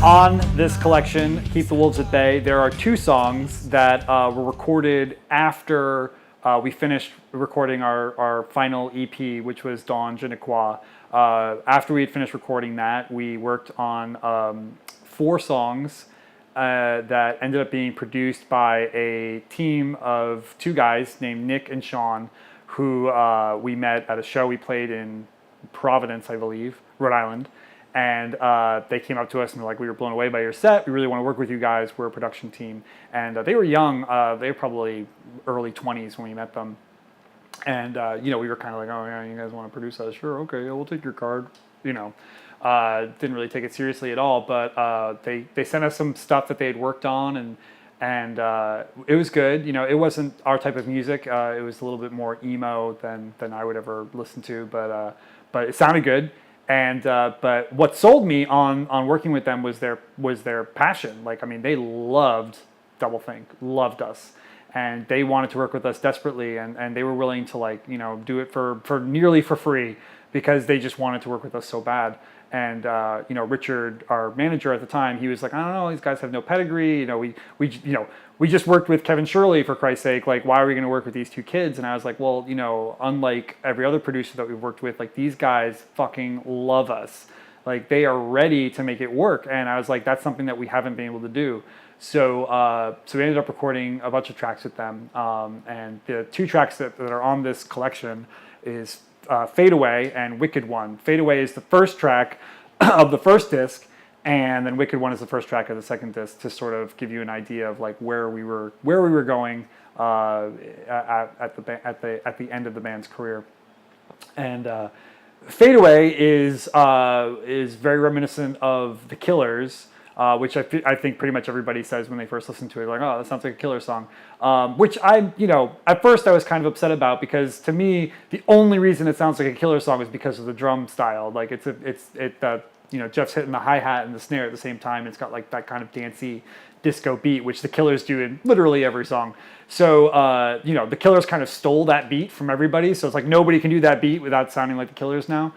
On this collection, Keep the Wolves at Bay, there are two songs that were recorded after we finished recording our final EP, which was Dawn Je ne crois. After we had finished recording that, we worked on 4 songs that ended up being produced by a team of 2 guys named Nick and Sean, who we met at a show we played in Providence, I believe, Rhode Island. And they came up to us and were like, we were blown away by your set. We really want to work with you guys. We're a production team. And they were young. They were probably early 20s when we met them. And, we were kind of like, oh, yeah, you guys want to produce us? Sure, okay, yeah, we'll take your card. Didn't really take it seriously at all. But they sent us some stuff that they had worked on. And it was good. It wasn't our type of music. It was a little bit more emo than I would ever listen to. But it sounded good. And but what sold me on working with them was their passion. They loved doublethink, loved us, and they wanted to work with us desperately, and they were willing to do it for nearly for free because they just wanted to work with us so bad. And Richard, our manager at the time, he was like, I don't know, these guys have no pedigree. We just worked with Kevin Shirley, for Christ's sake. Like, why are we going to work with these 2 kids? And I was like, well, unlike every other producer that we've worked with, these guys fucking love us. They are ready to make it work. And I was like, that's something that we haven't been able to do. So we ended up recording a bunch of tracks with them. And the 2 tracks that are on this collection is Fade Away and Wicked One. Fade Away is the first track of the first disc, and then Wicked One is the first track of the second disc, to sort of give you an idea of where we were going at the end of the band's career. And Fade Away is very reminiscent of The Killers, which I think pretty much everybody says when they first listen to it, like, oh, that sounds like a Killer song. Which at first I was kind of upset about, because to me, the only reason it sounds like a Killer song is because of the drum style. Jeff's hitting the hi-hat and the snare at the same time. It's got that kind of dancey disco beat, which the Killers do in literally every song. So, the Killers kind of stole that beat from everybody. So it's like nobody can do that beat without sounding like the Killers now.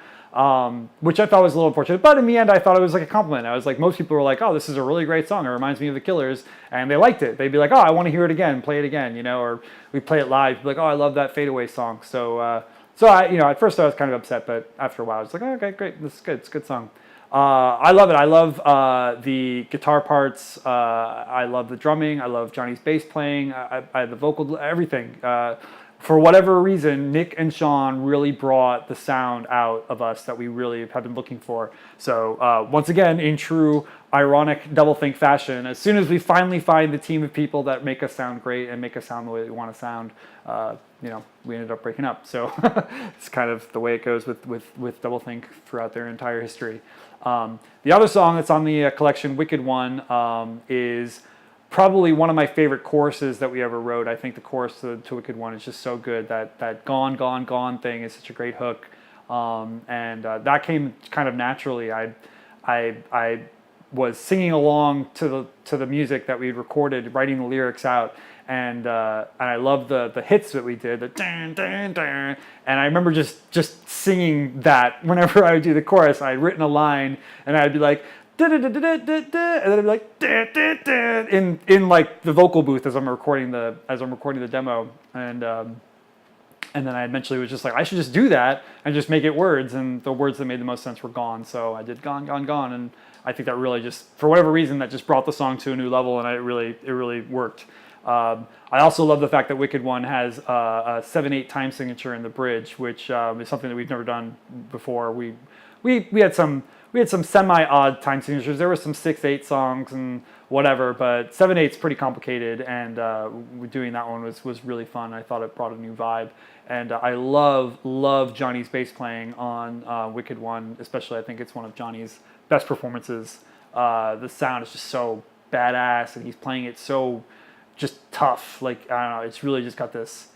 Which I thought was a little unfortunate, but in the end I thought it was like a compliment. I was like, most people were like, oh, this is a really great song, it reminds me of the Killers, and they liked it. They'd be like, oh, I want to hear it again, play it again, or we play it live, like, oh, I love that Fade Away song. So I, at first I was kind of upset, but after a while I was like, oh, okay, great, this is good, it's a good song. I love it. I love the guitar parts. I love the drumming. I love Johnny's bass playing. I the vocal, everything. For whatever reason, Nick and Sean really brought the sound out of us that we really have been looking for. So once again, in true ironic doublethink fashion, as soon as we finally find the team of people that make us sound great and make us sound the way we want to sound, we ended up breaking up. So it's kind of the way it goes with doublethink throughout their entire history. The other song that's on the collection, Wicked One, is probably one of my favorite choruses that we ever wrote. I think the chorus to Wicked One is just so good. That gone, gone, gone thing is such a great hook. And that came kind of naturally. I was singing along to the music that we recorded, writing the lyrics out. And I love the hits that we did, the dun, dun, dun. And I remember just singing that whenever I would do the chorus. I'd written a line, and I'd be like, and then I'd be like, in like the vocal booth as I'm recording the demo, and then I eventually was just like, I should just do that and just make it words, and the words that made the most sense were gone. So I did gone, gone, gone, and I think that really just, for whatever reason, that just brought the song to a new level, and it really worked. I also love the fact that Wicked One has a 7/8 time signature in the bridge, which is something that we've never done before. We had some semi-odd time signatures. There were some 6/8 songs and whatever, but 7/8's pretty complicated, and doing that one was really fun. I thought it brought a new vibe, and I love Johnny's bass playing on Wicked One, especially. I think it's one of Johnny's best performances. The sound is just so badass, and he's playing it so just tough. Like, I don't know, it's really just got this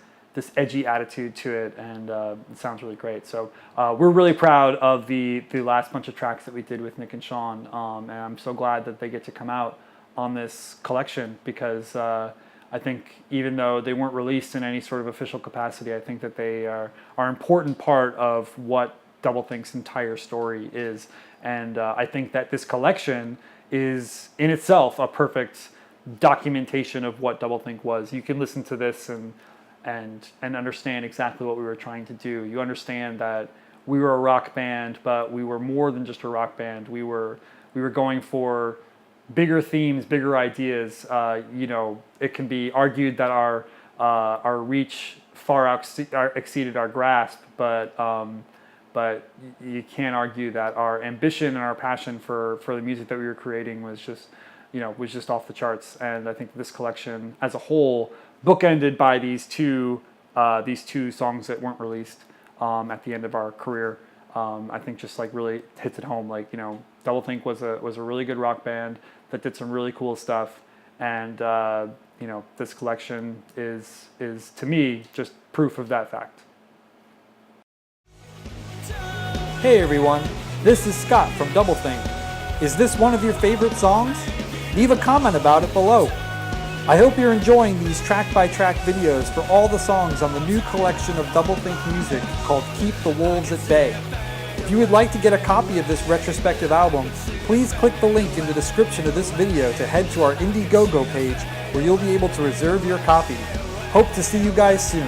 edgy attitude to it, and it sounds really great. So we're really proud of the last bunch of tracks that we did with Nick and Sean, and I'm so glad that they get to come out on this collection, because I think even though they weren't released in any sort of official capacity, I think that they are an important part of what Doublethink's entire story is. And I think that this collection is in itself a perfect documentation of what doublethink was. You can listen to this and understand exactly what we were trying to do. You understand that we were a rock band, but we were more than just a rock band. We were going for bigger themes, bigger ideas. It can be argued that our reach far exceeded our grasp, but you can't argue that our ambition and our passion for the music that we were creating was just off the charts. And I think this collection as a whole, bookended by these two songs that weren't released at the end of our career, I think just like really hits it home. Like, doublethink was a really good rock band that did some really cool stuff, and this collection is to me just proof of that fact. Hey everyone, this is Scott from doublethink. Is this one of your favorite songs? Leave a comment about it below. I hope you're enjoying these track-by-track videos for all the songs on the new collection of doublethink music called Keep the Wolves at Bay. If you would like to get a copy of this retrospective album, please click the link in the description of this video to head to our Indiegogo page where you'll be able to reserve your copy. Hope to see you guys soon.